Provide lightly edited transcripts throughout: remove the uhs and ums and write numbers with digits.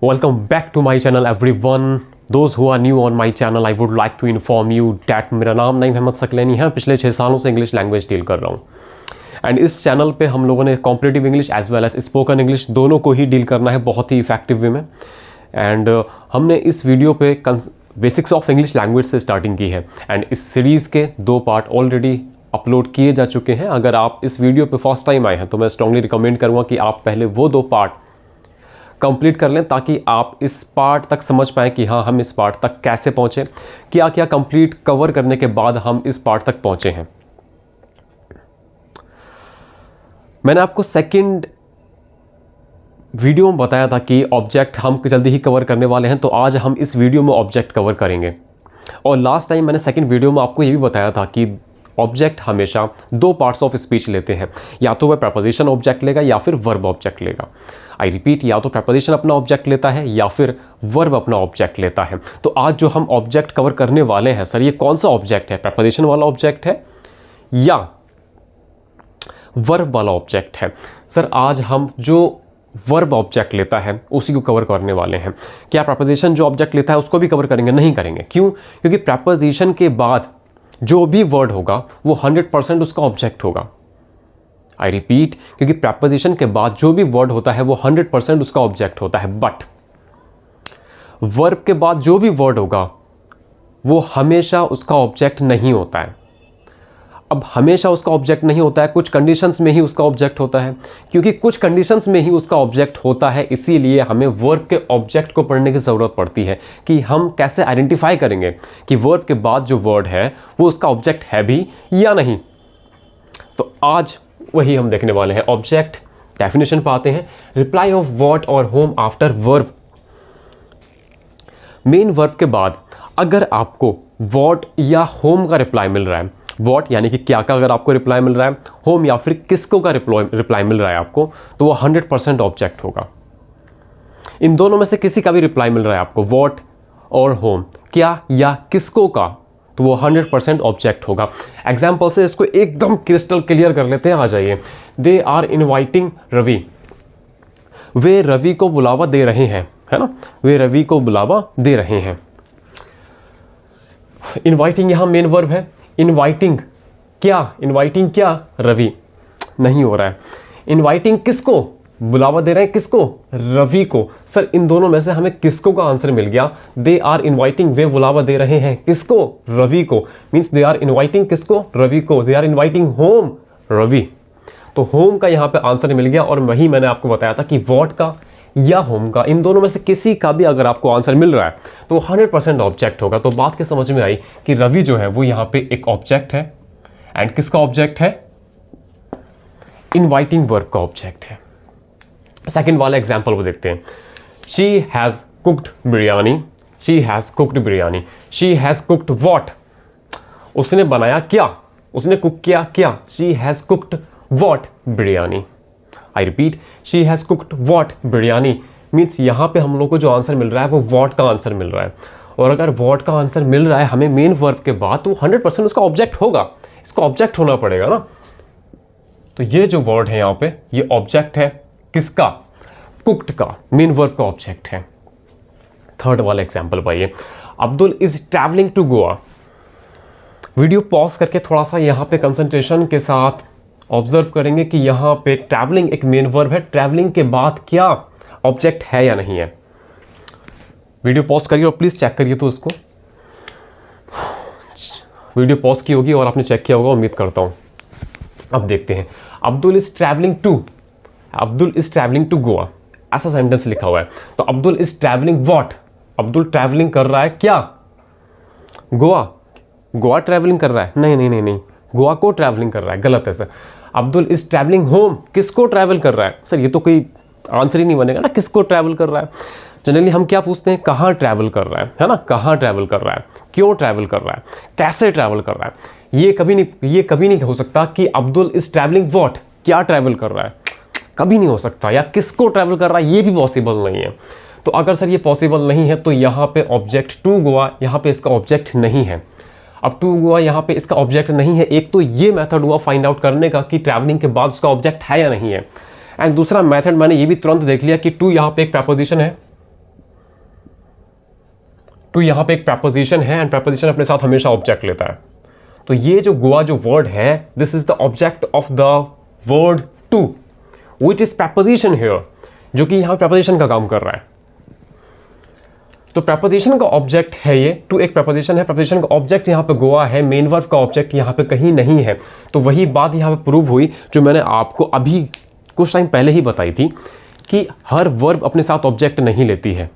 Welcome back to my channel everyone. Those who are new on my channel, I would like to inform you that मेरा नाम नईम अहमद सकलैनी है। पिछले 6 सालों से English language deal कर रहा हूँ एंड इस चैनल पे हम लोगों ने competitive English as well as spoken English दोनों को ही डील करना है बहुत ही इफेक्टिव वे में। एंड हमने इस वीडियो पे बेसिक्स ऑफ इंग्लिश लैंग्वेज से स्टार्टिंग की है एंड इस सीरीज़ के 2 पार्ट ऑलरेडी अपलोड किए जा चुके हैं। अगर आप इस वीडियो पे फर्स्ट टाइम आए हैं तो मैं स्ट्रांगली रिकमेंड करूँगा कि आप पहले वो 2 पार्ट कंप्लीट कर लें ताकि आप इस पार्ट तक समझ पाएँ कि हाँ हम इस पार्ट तक कैसे पहुँचे, क्या क्या कंप्लीट कवर करने के बाद हम इस पार्ट तक पहुँचे हैं। मैंने आपको सेकंड वीडियो में बताया था कि ऑब्जेक्ट हम जल्दी ही कवर करने वाले हैं, तो आज हम इस वीडियो में ऑब्जेक्ट कवर करेंगे। और लास्ट टाइम मैंने सेकंड वीडियो में आपको ये भी बताया था कि ऑब्जेक्ट हमेशा 2 पार्ट्स ऑफ स्पीच लेते हैं, या तो वह प्रपोजिशन ऑब्जेक्ट लेगा या फिर वर्ब ऑब्जेक्ट लेगा। आई रिपीट, या तो प्रपोजिशन अपना ऑब्जेक्ट लेता है या फिर वर्ब अपना ऑब्जेक्ट लेता है। तो आज जो हम ऑब्जेक्ट कवर करने वाले हैं, सर ये कौन सा ऑब्जेक्ट है, प्रपोजिशन वाला ऑब्जेक्ट है या वर्ब वाला ऑब्जेक्ट है? सर आज हम जो वर्ब ऑब्जेक्ट लेता है उसी को कवर करने वाले हैं। क्या प्रपोजिशन जो ऑब्जेक्ट लेता है उसको भी कवर करेंगे? नहीं करेंगे। क्यों? क्योंकि प्रपोजिशन के बाद जो भी वर्ड होगा वो 100% उसका ऑब्जेक्ट होगा। आई रिपीट, क्योंकि प्रपोजिशन के बाद जो भी वर्ड होता है वो 100% उसका ऑब्जेक्ट होता है। बट वर्ब के बाद जो भी वर्ड होगा वो हमेशा उसका ऑब्जेक्ट नहीं होता है। अब हमेशा उसका ऑब्जेक्ट नहीं होता है, कुछ कंडीशंस में ही उसका ऑब्जेक्ट होता है। क्योंकि कुछ कंडीशंस में ही उसका ऑब्जेक्ट होता है, इसीलिए हमें वर्ब के ऑब्जेक्ट को पढ़ने की ज़रूरत पड़ती है कि हम कैसे आइडेंटिफाई करेंगे कि वर्ब के बाद जो वर्ड है वो उसका ऑब्जेक्ट है भी या नहीं। तो आज वही हम देखने वाले हैं। ऑब्जेक्ट डेफिनेशन पे आते हैं। रिप्लाई ऑफ व्हाट और home after verb. Main verb के बाद अगर आपको व्हाट या होम का रिप्लाई मिल रहा है, व्हाट यानी कि क्या का अगर आपको रिप्लाई मिल रहा है, होम या फिर किसको का रिप्लाई मिल रहा है आपको, तो वो 100% ऑब्जेक्ट होगा। इन दोनों में से किसी का भी रिप्लाई मिल रहा है आपको, व्हाट और होम, क्या या किसको का, तो वो 100% ऑब्जेक्ट होगा। एग्जाम्पल से इसको एकदम क्रिस्टल क्लियर कर लेते हैं। आ जाइए। They are inviting Ravi. वे रवि को बुलावा दे रहे हैं, है ना, वे रवि को बुलावा दे रहे हैं। इनवाइटिंग यहां मेन वर्ब है। इनवाइटिंग क्या रवि नहीं हो रहा है। इनवाइटिंग किसको बुलावा दे रहे हैं, किसको, रवि को। सर इन दोनों में से हमें किसको का आंसर मिल गया। दे आर इनवाइटिंग, वे बुलावा दे रहे हैं किसको, रवि को। मींस दे आर इनवाइटिंग किसको, रवि को। They are inviting home, Ravi. तो होम का यहां पे आंसर मिल गया। और वही मैंने आपको बताया था कि व्हाट का या होम का, इन दोनों में से किसी का भी अगर आपको आंसर मिल रहा है तो 100% ऑब्जेक्ट होगा। तो बात के समझ में आई कि रवि जो है वो यहाँ पे एक ऑब्जेक्ट है एंड किसका ऑब्जेक्ट है, इनवाइटिंग वर्ब का ऑब्जेक्ट है। सेकंड वाला एग्जांपल वो देखते हैं। She has cooked biryani. She has cooked biryani. She has cooked what, उसने बनाया क्या, उसने कुक किया क्या। She has cooked what, biryani. I repeat, she has cooked what, biryani. Means यहाँ पे हम लोग को जो आंसर मिल रहा है वो व्हाट का आंसर मिल रहा है। और अगर व्हाट का आंसर मिल रहा है हमें मेन वर्ब के बाद, तो 100% उसका ऑब्जेक्ट होगा। इसका ऑब्जेक्ट होना पड़ेगा ना। तो ये जो वर्ड है यहाँ पे, ये ऑब्जेक्ट है किसका, कुक्ड का, मेन वर्ब का ऑब्जेक्ट है। थर्ड वाला एग्जाम्पल पाइए। Abdul is travelling to Goa. Video pause करके थोड़ा सा यहाँ पे कंसंट्रेशन के साथ ऑब्जर्व करेंगे कि यहाँ पे ट्रैवलिंग एक मेन वर्ब है। ट्रैवलिंग के बाद क्या ऑब्जेक्ट है या नहीं है। वीडियो पॉज करिए और प्लीज़ चेक करिए। तो उसको वीडियो पॉज की होगी और आपने चेक किया होगा, उम्मीद करता हूँ। अब देखते हैं। Abdul is travelling to Goa, ऐसा सेंटेंस लिखा हुआ है। तो Abdul is travelling what, Abdul travelling कर रहा है क्या, गोवा ट्रैवलिंग कर रहा है, नहीं, गोवा को ट्रैवलिंग कर रहा है, गलत है sir. Abdul is travelling home, किसको ट्रैवल कर रहा है। सर ये तो कोई आंसर ही नहीं बनेगा ना, किसको ट्रैवल कर रहा है। जनरली हम क्या पूछते हैं, कहाँ ट्रैवल कर रहा है ना, कहाँ ट्रैवल कर रहा है, क्यों ट्रैवल कर रहा है, कैसे ट्रैवल कर रहा है। ये कभी नहीं हो सकता कि अब्दुल इज ट्रैवलिंग व्हाट, क्या ट्रैवल कर रहा है, कभी नहीं हो सकता। या किसको ट्रैवल कर रहा है, ये भी पॉसिबल नहीं है। तो अगर सर ये पॉसिबल नहीं है तो यहाँ पे ऑब्जेक्ट टू गोवा, यहाँ पे इसका ऑब्जेक्ट नहीं है। अब टू गोवा यहाँ पे इसका ऑब्जेक्ट नहीं है। एक तो ये मेथड हुआ फाइंड आउट करने का कि ट्रैवलिंग के बाद उसका ऑब्जेक्ट है या नहीं है। एंड दूसरा मेथड मैंने ये भी तुरंत देख लिया कि टू यहाँ पे एक प्रपोजिशन है टू यहाँ पे एक प्रपोजिशन है एंड प्रपोजिशन अपने साथ हमेशा ऑब्जेक्ट लेता है। तो ये जो गोवा जो वर्ड है, this is the object of the word to which is preposition here, जो कि यहाँ प्रपोजिशन का काम कर रहा है। तो प्रपोजिशन का ऑब्जेक्ट है ये, टू एक प्रपोजिशन है, प्रपोजिशन का ऑब्जेक्ट यहाँ पे गोवा है, मेन वर्ब का ऑब्जेक्ट यहाँ पे कहीं नहीं है। तो वही बात यहाँ पे प्रूव हुई जो मैंने आपको अभी कुछ टाइम पहले ही बताई थी कि हर वर्ब अपने साथ ऑब्जेक्ट नहीं लेती है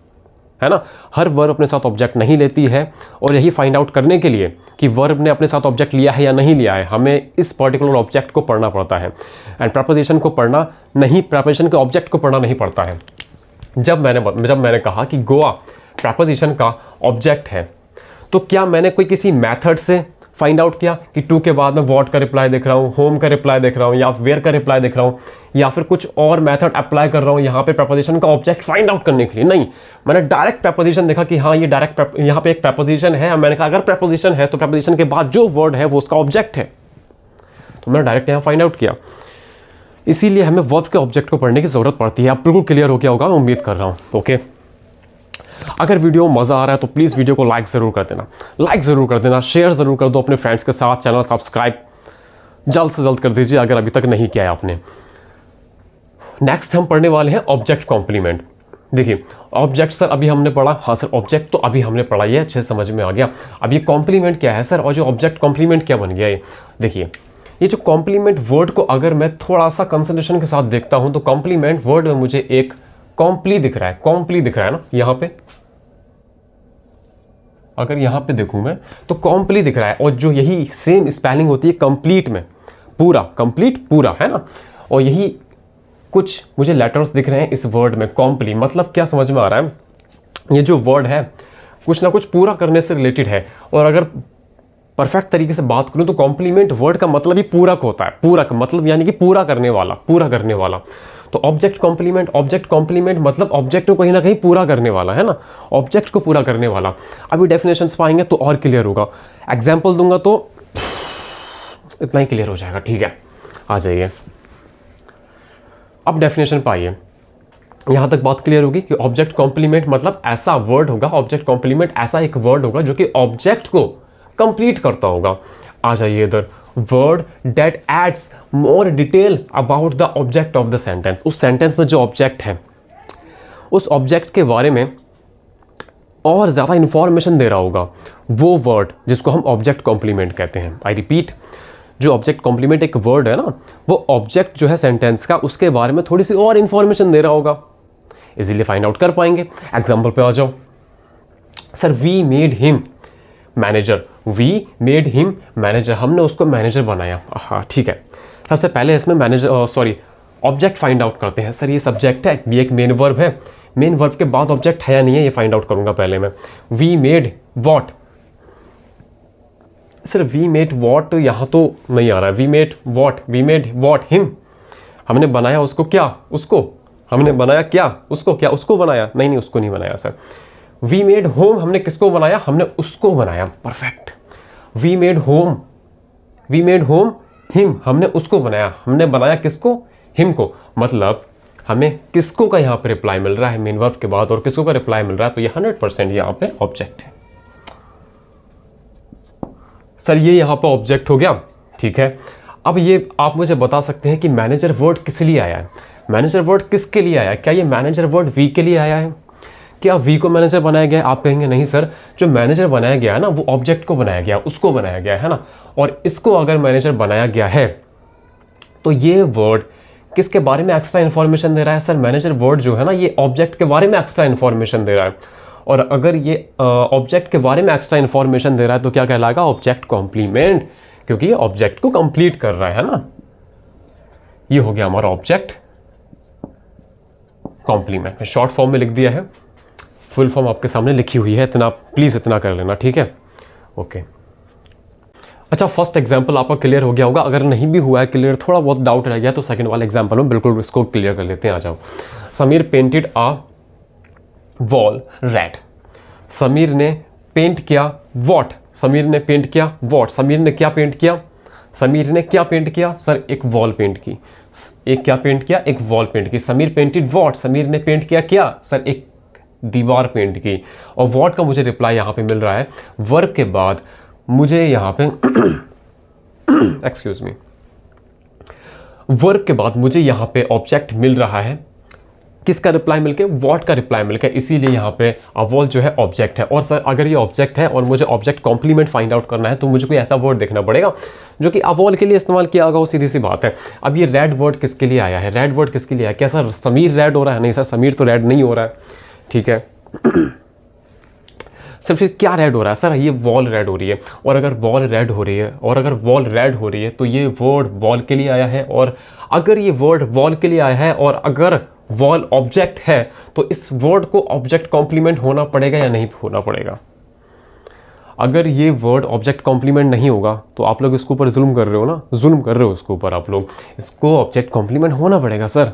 ना, हर वर्ब अपने साथ ऑब्जेक्ट नहीं लेती है। और यही फाइंड आउट करने के लिए कि वर्ब ने अपने साथ ऑब्जेक्ट लिया है या नहीं लिया है, हमें इस पर्टिकुलर ऑब्जेक्ट को पढ़ना पड़ता है एंड प्रपोजिशन को पढ़ना नहीं, प्रपोजिशन के ऑब्जेक्ट को पढ़ना नहीं पड़ता है। जब मैंने कहा कि गोवा प्रपोजिशन का ऑब्जेक्ट है, तो क्या मैंने कोई किसी मेथड से फाइंड आउट किया कि टू के बाद मैं व्हाट का रिप्लाई देख रहा हूँ, होम का रिप्लाई देख रहा हूँ, या वेयर का रिप्लाई देख रहा हूँ, या फिर कुछ और मेथड अप्लाई कर रहा हूँ यहाँ पे प्रपोजिशन का ऑब्जेक्ट फाइंड आउट करने के लिए? नहीं, मैंने डायरेक्ट प्रपोजिशन देखा कि हाँ ये डायरेक्ट यहाँ पे एक प्रपोजिशन है, मैंने कहा अगर प्रपोजिशन है तो प्रपोजिशन के बाद जो वर्ड है वो उसका ऑब्जेक्ट है, तो मैंने डायरेक्ट यहाँ फाइंड आउट किया। इसीलिए हमें वर्ब के ऑब्जेक्ट को पढ़ने की जरूरत पड़ती है। अब बिल्कुल क्लियर हो गया होगा, मैं उम्मीद कर रहा हूँ। ओके, अगर वीडियो मज़ा आ रहा है तो प्लीज़ वीडियो को लाइक ज़रूर कर देना, शेयर ज़रूर कर दो अपने फ्रेंड्स के साथ, चैनल सब्सक्राइब जल्द से जल्द कर दीजिए अगर अभी तक नहीं किया है आपने। नेक्स्ट हम पढ़ने वाले हैं ऑब्जेक्ट कॉम्प्लीमेंट। देखिए ऑब्जेक्ट सर अभी हमने पढ़ा, हाँ सर ऑब्जेक्ट तो अभी हमने पढ़ा, ये अच्छे समझ में आ गया। अब ये कॉम्प्लीमेंट क्या है सर, और जो ऑब्जेक्ट कॉम्प्लीमेंट क्या बन गया ये? देखिए ये जो कॉम्प्लीमेंट वर्ड को अगर मैं थोड़ा सा कंसंट्रेशन के साथ देखता हूँ तो कॉम्प्लीमेंट वर्ड में मुझे एक कॉम्प्ली दिख रहा है ना, यहाँ पे अगर यहाँ पे देखूँ मैं तो कॉम्प्ली दिख रहा है, और जो यही सेम स्पेलिंग होती है कंप्लीट में, कंप्लीट पूरा है ना, और यही कुछ मुझे लेटर्स दिख रहे हैं इस वर्ड में कॉम्प्ली। मतलब क्या समझ में आ रहा है, ये जो वर्ड है कुछ ना कुछ पूरा करने से रिलेटेड है। और अगर परफेक्ट तरीके से बात करूँ तो कॉम्प्लीमेंट वर्ड का मतलब ही पूरक होता है, पूरक मतलब यानी कि पूरा करने वाला। तो ऑब्जेक्ट कॉम्प्लीमेंट मतलब ऑब्जेक्ट को कहीं ना कहीं पूरा करने वाला है ना, ऑब्जेक्ट को पूरा करने वाला। अभी डेफिनेशंस पाएंगे तो और क्लियर होगा, एग्जाम्पल दूंगा तो इतना ही क्लियर हो जाएगा। ठीक है, आ जाइए, अब डेफिनेशन पाइए। यहाँ तक बात क्लियर होगी कि ऑब्जेक्ट कॉम्प्लीमेंट मतलब ऐसा वर्ड होगा, ऑब्जेक्ट कॉम्प्लीमेंट ऐसा एक वर्ड होगा जो कि ऑब्जेक्ट को कंप्लीट करता होगा। आ जाइए इधर, word that adds more detail about the object of the sentence. उस सेंटेंस में जो ऑब्जेक्ट है उस ऑब्जेक्ट के बारे में और ज़्यादा इंफॉर्मेशन दे रहा होगा वो वर्ड, जिसको हम ऑब्जेक्ट कॉम्प्लीमेंट कहते हैं। आई रिपीट, जो ऑब्जेक्ट कॉम्प्लीमेंट एक वर्ड है ना, वो ऑब्जेक्ट जो है सेंटेंस का उसके बारे में थोड़ी सी और इंफॉर्मेशन दे रहा होगा, इजीली फाइंड आउट कर पाएंगे। एग्जाम्पल पे आ जाओ, sir we made him manager, हमने उसको मैनेजर बनाया। हाँ ठीक है, सबसे पहले इसमें ऑब्जेक्ट फाइंड आउट करते हैं। सर ये सब्जेक्ट है, ये एक मेन वर्ब है, मेन वर्ब के बाद ऑब्जेक्ट है या नहीं है ये फाइंड आउट करूंगा पहले मैं। We made what, sir we made what यहाँ तो नहीं आ रहा है, वी मेड वॉट हिम, हमने बनाया उसको क्या, हमने बनाया क्या उसको बनाया, नहीं उसको नहीं बनाया सर। वी मेड होम, हमने किसको बनाया, हमने उसको बनाया, perfect. We made home him, हमने उसको बनाया, हमने बनाया किसको, हिम को। मतलब हमें किसको का यहाँ पे रिप्लाई मिल रहा है मेन वर्ब के बाद, और किसको का रिप्लाई मिल रहा है, तो ये 100% यहाँ पे ऑब्जेक्ट है। सर ये यहाँ पे ऑब्जेक्ट हो गया, ठीक है। अब ये आप मुझे बता सकते हैं कि मैनेजर वर्ड किस लिए आया है, मैनेजर वर्ड किसके लिए आया है? क्या ये मैनेजर वर्ड वी के लिए आया है? क्या वी को मैनेजर बनाया गया है? आप कहेंगे नहीं सर, जो मैनेजर बनाया गया है ना वो ऑब्जेक्ट को बनाया गया, उसको बनाया गया है ना, और इसको अगर मैनेजर बनाया गया है तो ये वर्ड किसके बारे में एक्स्ट्रा इन्फॉर्मेशन दे रहा है? सर मैनेजर वर्ड जो है ना ये ऑब्जेक्ट के बारे में एक्स्ट्रा इन्फॉर्मेशन दे रहा है, और अगर ये ऑब्जेक्ट के बारे में एक्स्ट्रा इन्फॉर्मेशन दे रहा है तो क्या कहलाएगा? ऑब्जेक्ट कॉम्प्लीमेंट, क्योंकि ये ऑब्जेक्ट को कंप्लीट कर रहा है ना। ये हो गया हमारा ऑब्जेक्ट कॉम्प्लीमेंट। मैं शॉर्ट फॉर्म में लिख दिया है, फुल फॉर्म आपके सामने लिखी हुई है, इतना प्लीज़ इतना कर लेना, ठीक है। ओके, अच्छा फर्स्ट एग्जाम्पल आपका क्लियर हो गया होगा, अगर नहीं भी हुआ है क्लियर, थोड़ा बहुत डाउट रह गया तो सेकंड वाले एग्जाम्पल में बिल्कुल इसको क्लियर कर लेते हैं। आ जाओ, समीर पेंटेड आ वॉल रेड, समीर ने पेंट किया वॉट, समीर ने पेंट किया वॉट, समीर ने क्या पेंट किया, समीर ने क्या पेंट किया? सर एक वॉल पेंट की, एक क्या पेंट किया? एक वॉल पेंट की। समीर पेंटेड वॉट, समीर ने पेंट किया क्या? सर एक दीवार पेंट की, और व्हाट का मुझे रिप्लाई यहाँ पे मिल रहा है वर्ब के बाद मुझे यहाँ पे एक्सक्यूज मी, वर्ब के बाद मुझे यहाँ पे ऑब्जेक्ट मिल रहा है, किसका रिप्लाई मिलके, व्हाट का रिप्लाई मिलके, इसीलिए यहाँ पे अवॉल जो है ऑब्जेक्ट है। और सर अगर ये ऑब्जेक्ट है और मुझे ऑब्जेक्ट कॉम्प्लीमेंट फाइंड आउट करना है तो मुझे कोई ऐसा वर्ड देखना पड़ेगा जो कि अवॉल के लिए इस्तेमाल किया होगा, वो सीधी सी बात है। अब ये रेड वर्ड किसके लिए आया है, रेड वर्ड किसके लिए आया, क्या सर समीर रेड हो रहा है, नहीं सर समीर तो रेड नहीं हो रहा है, ठीक है सर फिर क्या रेड हो रहा है, सर ये वॉल रेड हो रही है, और अगर वॉल रेड हो रही है और अगर वॉल रेड हो रही है तो ये वर्ड वॉल के लिए आया है, और अगर ये वर्ड वॉल के लिए आया है और अगर वॉल ऑब्जेक्ट है तो इस वर्ड को ऑब्जेक्ट कॉम्प्लीमेंट होना पड़ेगा या नहीं होना पड़ेगा। अगर ये वर्ड ऑब्जेक्ट कॉम्प्लीमेंट नहीं होगा तो आप लोग इसके ऊपर जुल्म कर रहे हो ना, जुल्म कर रहे हो इसके ऊपर आप लोग, इसको ऑब्जेक्ट कॉम्प्लीमेंट होना पड़ेगा सर,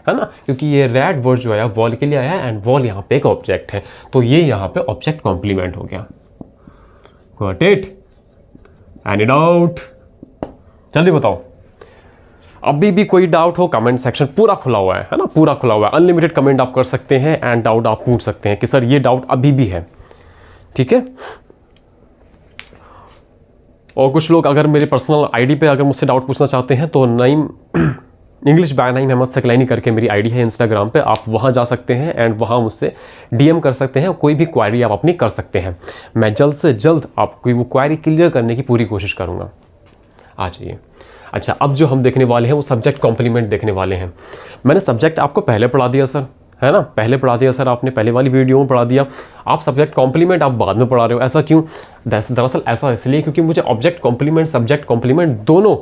है ना, क्योंकि ये रेड वर्ड जो आया वॉल के लिए आया है एंड वॉल यहाँ पे एक ऑब्जेक्ट है, तो ये यहाँ पे ऑब्जेक्ट कॉम्प्लीमेंट हो गया। Got it? Any doubt? जल्दी बताओ, अभी भी कोई डाउट हो कमेंट सेक्शन पूरा खुला हुआ है ना, पूरा खुला हुआ है, अनलिमिटेड कमेंट आप कर सकते हैं एंड डाउट आप पूछ सकते हैं कि सर ये डाउट अभी भी है, ठीक है। और कुछ लोग अगर मेरे पर्सनल आईडी पे अगर मुझसे डाउट पूछना चाहते हैं तो नईम इंग्लिश बाय नईम अहमद सकलैनी करके मेरी आईडी है इंस्टाग्राम पे, आप वहाँ जा सकते हैं एंड वहाँ मुझसे डीएम कर सकते हैं, कोई भी क्वायरी आप अपनी कर सकते हैं, मैं जल्द से जल्द आपकी वो क्वायरी क्लियर करने की पूरी कोशिश करूँगा। आ जाइए। अच्छा, अब जो हम देखने वाले हैं वो सब्जेक्ट कॉम्प्लीमेंट देखने वाले हैं। मैंने सब्जेक्ट आपको पहले पढ़ा दिया सर, है ना, पहले पढ़ा दिया सर, आपने पहले वाली वीडियो में पढ़ा दिया, आप सब्जेक्ट कॉम्प्लीमेंट आप बाद में पढ़ा रहे हो, ऐसा क्यों? दरअसल ऐसा इसलिए क्योंकि मुझे ऑब्जेक्ट कॉम्प्लीमेंट सब्जेक्ट कॉम्प्लीमेंट दोनों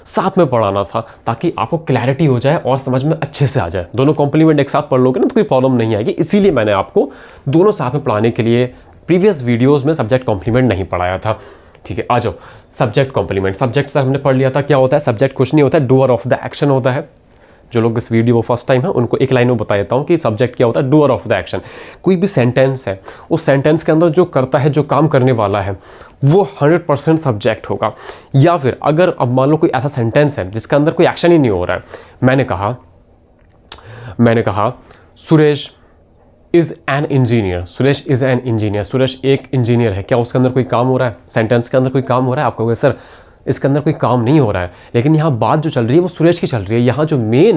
साथ में पढ़ाना था ताकि आपको क्लैरिटी हो जाए और समझ में अच्छे से आ जाए। दोनों कॉम्प्लीमेंट एक साथ पढ़ लोगे ना तो कोई प्रॉब्लम नहीं आएगी, इसीलिए मैंने आपको दोनों साथ में पढ़ाने के लिए प्रीवियस वीडियोज़ में सब्जेक्ट कॉम्प्लीमेंट नहीं पढ़ाया था, ठीक है। आ जाओ, सब्जेक्ट कॉम्प्लीमेंट। सब्जेक्ट सर हमने पढ़ लिया था, क्या होता है सब्जेक्ट? कुछ नहीं होता है, डूअर ऑफ द एक्शन होता है। जो लोग इस वीडियो फर्स्ट टाइम है उनको एक लाइन में बता देता हूँ कि सब्जेक्ट क्या होता है, डूअर ऑफ द एक्शन। कोई भी सेंटेंस है, उस सेंटेंस के अंदर जो करता है, जो काम करने वाला है, वो 100% सब्जेक्ट होगा। या फिर अगर अब मान लो कोई ऐसा सेंटेंस है जिसके अंदर कोई एक्शन ही नहीं हो रहा है, मैंने कहा Suresh is an engineer, Suresh is an engineer, Suresh एक इंजीनियर है, क्या उसके अंदर कोई काम हो रहा है? सेंटेंस के अंदर कोई काम हो रहा है? आप कहोगे सर इसके अंदर कोई काम नहीं हो रहा है, लेकिन यहाँ बात जो चल रही है वो सुरेश की चल रही है, यहाँ जो मेन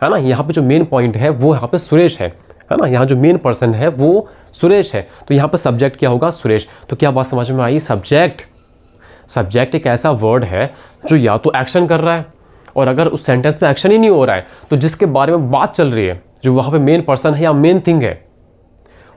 है ना, यहाँ पे जो मेन पॉइंट है वो यहाँ पे सुरेश है ना, यहाँ जो मेन पर्सन है वो सुरेश है, तो यहाँ पे सब्जेक्ट क्या होगा? सुरेश। तो क्या बात समझ में आई? सब्जेक्ट एक ऐसा वर्ड है जो या तो एक्शन कर रहा है, और अगर उस सेंटेंस में एक्शन ही नहीं हो रहा है तो जिसके बारे में बात चल रही है, जो वहाँ पे मेन पर्सन है या मेन थिंग है,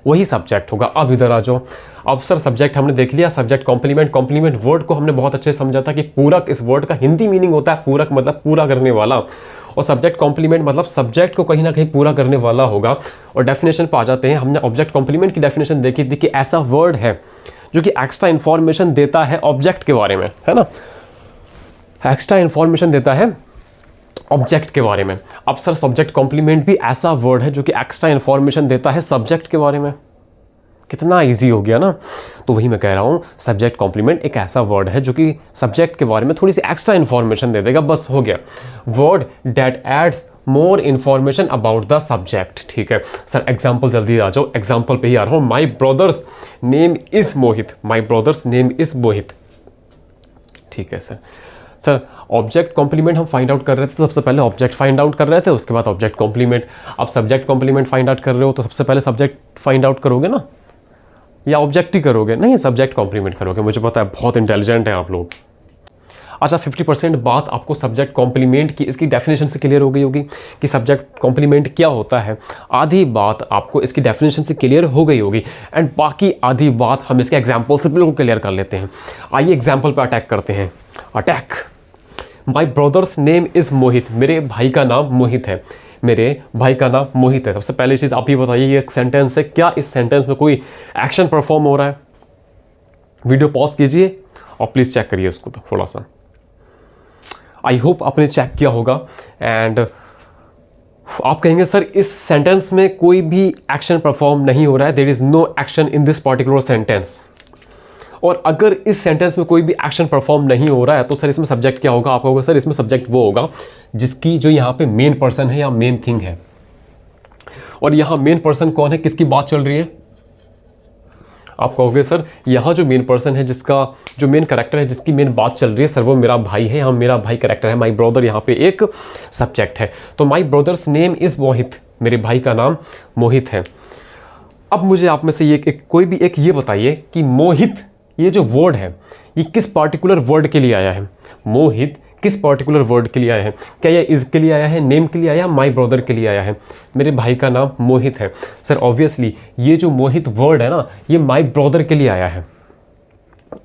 वही सब्जेक्ट होगा। अब इधर आ जाओ। अब सर सब्जेक्ट हमने देख लिया, सब्जेक्ट कॉम्प्लीमेंट वर्ड को हमने बहुत अच्छे से समझा था कि पूरक, इस वर्ड का हिंदी मीनिंग होता है पूरक, मतलब पूरा करने वाला, और सब्जेक्ट कॉम्प्लीमेंट मतलब सब्जेक्ट को कहीं ना कहीं पूरा करने वाला होगा। और डेफिनेशन पे आ जाते हैं। हमने ऑब्जेक्ट कॉम्प्लीमेंट की डेफिनेशन देखी थी कि ऐसा वर्ड है जो कि एक्स्ट्रा इन्फॉर्मेशन देता है ऑब्जेक्ट के बारे में, है ना, एक्स्ट्रा इन्फॉर्मेशन देता है ऑब्जेक्ट के बारे में। अब सर सब्जेक्ट कॉम्प्लीमेंट भी ऐसा वर्ड है जो कि एक्स्ट्रा इन्फॉर्मेशन देता है सब्जेक्ट के बारे में। कितना इजी हो गया ना। तो वही मैं कह रहा हूँ, सब्जेक्ट कॉम्प्लीमेंट एक ऐसा वर्ड है जो कि सब्जेक्ट के बारे में थोड़ी सी एक्स्ट्रा इन्फॉर्मेशन दे देगा, बस हो गया। Word that adds more information about the subject, ठीक है सर। एग्जाम्पल जल्दी आ जाओ, एग्जाम्पल पे ही आ रहा हूँ। My brother's name is Mohit, my brother's name is Mohit, ठीक है सर ऑब्जेक्ट कॉम्प्लीमेंट हम फाइंड आउट कर रहे थे तो सबसे पहले ऑब्जेक्ट फाइंड आउट कर रहे थे, उसके बाद ऑब्जेक्ट कॉम्प्लीमेंट। अब सब्जेक्ट कॉम्प्लीमेंट फाइंड आउट कर रहे हो तो सबसे पहले सब्जेक्ट फाइंड आउट करोगे ना, या ऑब्जेक्ट ही करोगे? नहीं, सब्जेक्ट कॉम्प्लीमेंट करोगे। मुझे पता है बहुत इंटेलिजेंट है आप लोग। अच्छा, 50% बात आपको सब्जेक्ट कॉम्प्लीमेंट की इसकी डेफिनेशन से क्लियर हो गई होगी कि सब्जेक्ट कॉम्प्लीमेंट क्या होता है। आधी बात आपको इसकी डेफिनेशन से क्लियर हो गई होगी, एंड बाकी आधी बात हम इसके एग्जाम्पल से बिल्कुल क्लियर कर लेते हैं। आइए एग्जाम्पल पर अटैक करते हैं। Attack. My brother's name is Mohit, मेरे भाई का नाम मोहित है, मेरे भाई का नाम मोहित है। सबसे पहली चीज़ आप ये बताइए, ये एक सेंटेंस है, क्या इस सेंटेंस में कोई एक्शन परफॉर्म हो रहा है? वीडियो पॉज कीजिए और प्लीज़ चेक करिए इसको तो थोड़ा सा। आई होप आपने चेक किया होगा। एंड आप कहेंगे सर इस सेंटेंस में कोई भी एक्शन परफॉर्म नहीं हो रहा है, there is no action in this particular sentence. और अगर इस सेंटेंस में कोई भी एक्शन परफॉर्म नहीं हो रहा है तो सर इसमें सब्जेक्ट क्या होगा? आप कहोगे सर इसमें सब्जेक्ट वो होगा जिसकी जो यहाँ पे मेन पर्सन है या मेन थिंग है। और यहाँ मेन पर्सन कौन है, किसकी बात चल रही है? आप कहोगे सर यहाँ जो मेन पर्सन है, जिसका जो मेन कैरेक्टर है, जिसकी मेन बात चल रही है सर, वो मेरा भाई है। यहाँ मेरा भाई कैरेक्टर है, माई ब्रदर यहाँ पे एक सब्जेक्ट है। तो माई ब्रदर्स नेम इज़ मोहित, मेरे भाई का नाम मोहित है। अब मुझे आप में से ये कोई भी एक ये बताइए कि मोहित ये जो वर्ड है ये किस पार्टिकुलर वर्ड के लिए आया है? मोहित किस पार्टिकुलर वर्ड के लिए आया है? क्या ये इज़ के लिए आया है, नेम के लिए आया है, माई ब्रदर के लिए आया है? मेरे भाई का नाम मोहित है। सर ऑब्वियसली ये जो मोहित वर्ड है ना, ये माई ब्रदर के लिए आया है,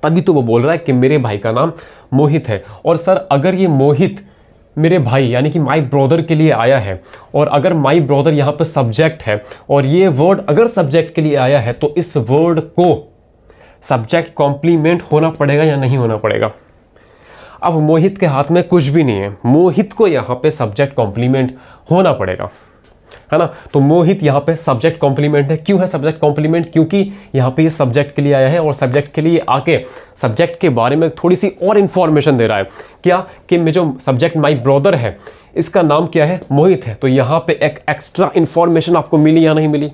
तभी तो वो बोल रहा है कि मेरे भाई का नाम मोहित है। और सर अगर ये मोहित मेरे भाई यानी कि माई ब्रदर के लिए आया है, और अगर माई ब्रदर यहाँ पे सब्जेक्ट है, और ये वर्ड अगर सब्जेक्ट के लिए आया है, तो इस वर्ड को सब्जेक्ट कॉम्प्लीमेंट होना पड़ेगा या नहीं होना पड़ेगा? अब मोहित के हाथ में कुछ भी नहीं है, मोहित को यहाँ पे सब्जेक्ट कॉम्प्लीमेंट होना पड़ेगा, है ना। तो मोहित यहाँ पे सब्जेक्ट कॉम्प्लीमेंट है। क्यों है सब्जेक्ट कॉम्प्लीमेंट? क्योंकि यहाँ पे ये सब्जेक्ट के लिए आया है, और सब्जेक्ट के लिए आके सब्जेक्ट के बारे में थोड़ी सी और इन्फॉर्मेशन दे रहा है। क्या कि मैं जो सब्जेक्ट माई ब्रदर है, इसका नाम क्या है? मोहित है। तो यहाँ पे एक एक्स्ट्रा इन्फॉर्मेशन आपको मिली या नहीं मिली?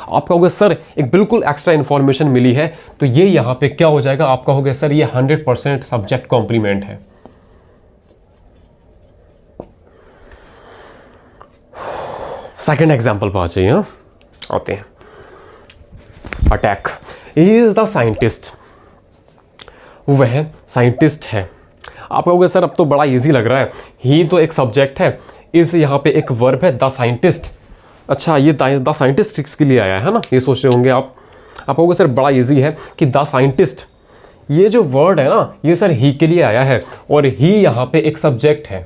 आप कहोगे सर एक बिल्कुल एक्स्ट्रा इन्फॉर्मेशन मिली है। तो ये यहाँ पे क्या हो जाएगा? आप कहोगे सर ये 100% सब्जेक्ट कॉम्प्लीमेंट है। सेकेंड एग्जाम्पल पर आ जाइए, आते हैं। Attack, he is the scientist, वह साइंटिस्ट है। आप कहोगे सर अब तो बड़ा इजी लग रहा है, ही तो एक सब्जेक्ट है, इस यहाँ पे एक वर्ब है द साइंटिस्ट। अच्छा ये द साइंटिस्ट किसके लिए आया है ना, ये सोच रहे होंगे आप कहोगे सर बड़ा इजी है कि द साइंटिस्ट ये जो वर्ड है ना, ये सर ही के लिए आया है, और ही यहाँ पे एक सब्जेक्ट है।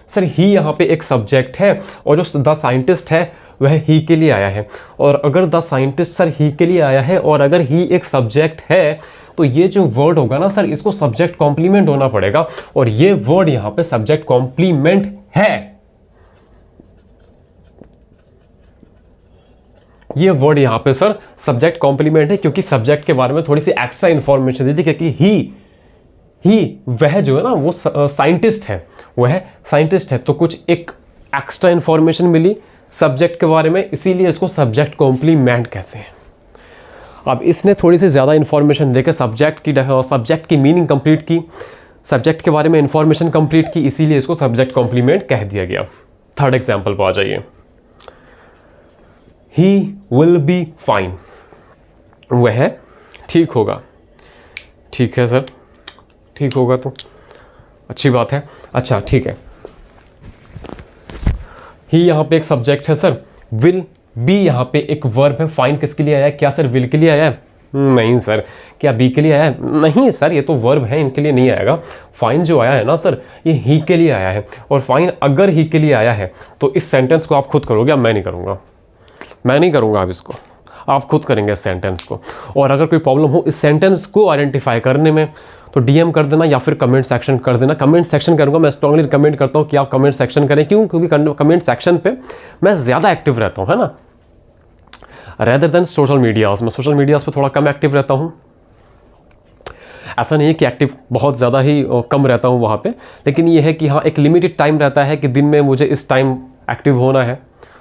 सर ही यहाँ पे एक सब्जेक्ट है, और जो द साइंटिस्ट है वह ही के लिए आया है। और अगर द साइंटिस्ट सर ही के लिए आया है, और अगर ही एक सब्जेक्ट है, तो ये जो वर्ड होगा ना सर, इसको सब्जेक्ट कॉम्प्लीमेंट होना पड़ेगा, और ये वर्ड यहाँ पे सब्जेक्ट कॉम्प्लीमेंट है। ये वर्ड यहाँ पे सर सब्जेक्ट कॉम्प्लीमेंट है, क्योंकि सब्जेक्ट के बारे में थोड़ी सी एक्स्ट्रा इंफॉर्मेशन दी थी, क्योंकि ही वह जो है ना वो साइंटिस्ट है, वह साइंटिस्ट है, तो कुछ एक एक्स्ट्रा इंफॉर्मेशन मिली सब्जेक्ट के बारे में, इसीलिए इसको सब्जेक्ट कॉम्प्लीमेंट कहते हैं। अब इसने थोड़ी सी ज़्यादा इंफॉर्मेशन देकर सब्जेक्ट की मीनिंग कंप्लीट की, सब्जेक्ट के बारे में इंफॉर्मेशन कंप्लीट की, इसीलिए इसको सब्जेक्ट कॉम्प्लीमेंट कह दिया गया। थर्ड एग्जाम्पल पर आ जाइए। ही विल बी फाइन, वह ठीक होगा। ठीक है सर, ठीक होगा तो अच्छी बात है। अच्छा ठीक है, ही यहाँ पे एक सब्जेक्ट है सर, विल बी यहाँ पे एक वर्ब है, फाइन किसके लिए आया है? क्या सर विल के लिए आया है? नहीं सर। क्या बी के लिए आया है? नहीं सर, ये तो वर्ब है, इनके लिए नहीं आएगा। फाइन जो आया है ना सर, ये ही के लिए आया है, और फाइन अगर ही के लिए आया है तो इस सेंटेंस को आप खुद करोगे, अब मैं नहीं करूँगा, मैं नहीं करूँगा, आप इसको आप खुद करेंगे इस सेंटेंस को। और अगर कोई प्रॉब्लम हो इस सेंटेंस को आइडेंटिफाई करने में, तो डीएम कर देना या फिर कमेंट सेक्शन कर देना। कमेंट सेक्शन करूँगा, मैं स्ट्रांगली रिकमेंड करता हूँ कि आप कमेंट सेक्शन करें। क्यों? क्योंकि कमेंट सेक्शन पे मैं ज़्यादा एक्टिव रहता हूँ, है ना, रेदर देन सोशल मीडियाज़। मैं सोशल मीडियाज़ पे थोड़ा कम एक्टिव रहता हूँ। ऐसा नहीं है कि एक्टिव बहुत ज़्यादा ही कम रहता हूँ वहाँ पे, लेकिन ये है कि हाँ एक लिमिटेड टाइम रहता है कि दिन में मुझे इस टाइम एक्टिव होना है,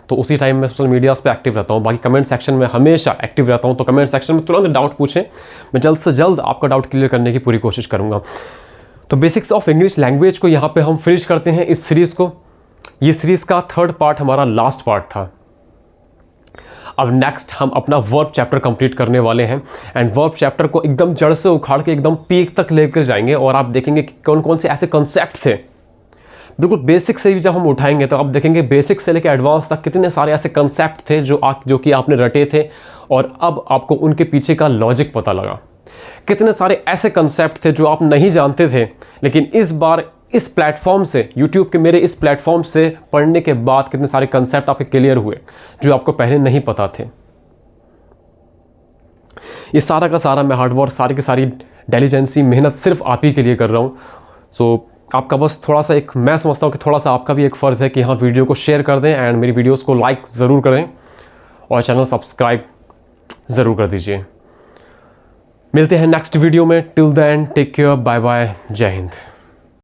तो उसी टाइम में सोशल मीडियाज़ पे एक्टिव रहता हूँ। बाकी कमेंट सेक्शन में हमेशा एक्टिव रहता हूँ। तो कमेंट सेक्शन में तुरंत डाउट पूछें, मैं जल्द से जल्द आपका डाउट क्लियर करने की पूरी कोशिश करूँगा। तो बेसिक्स ऑफ इंग्लिश लैंग्वेज को यहाँ पे हम फिनिश करते हैं इस सीरीज़ को। ये सीरीज़ का थर्ड पार्ट हमारा लास्ट पार्ट था। अब नेक्स्ट हम अपना वर्ब चैप्टर कंप्लीट करने वाले हैं, एंड वर्ब चैप्टर को एकदम जड़ से उखाड़ के एकदम पीक तक लेकर जाएंगे, और आप देखेंगे कि कौन कौन से ऐसे कॉन्सेप्ट थे बिल्कुल बेसिक से भी जब हम उठाएंगे तो आप देखेंगे बेसिक से लेकर एडवांस तक कितने सारे ऐसे कंसेप्ट थे जो कि आपने रटे थे, और अब आपको उनके पीछे का लॉजिक पता लगा। कितने सारे ऐसे कंसेप्ट थे जो आप नहीं जानते थे, लेकिन इस बार इस प्लेटफॉर्म से, यूट्यूब के मेरे इस प्लेटफॉर्म से पढ़ने के बाद कितने सारे कंसेप्ट आपके क्लियर हुए जो आपको पहले नहीं पता थे। ये सारा का सारा मैं हार्डवर्क, सारी की सारी डिलीजेंसी, मेहनत सिर्फ आप ही के लिए कर रहा हूँ। सो आपका बस थोड़ा सा एक, मैं समझता हूँ कि थोड़ा सा आपका भी एक फ़र्ज़ है कि हाँ वीडियो को शेयर कर दें, एंड मेरी वीडियोस को लाइक ज़रूर करें, और चैनल सब्सक्राइब ज़रूर कर दीजिए। मिलते हैं नेक्स्ट वीडियो में। Till then take care, bye bye, जय हिंद।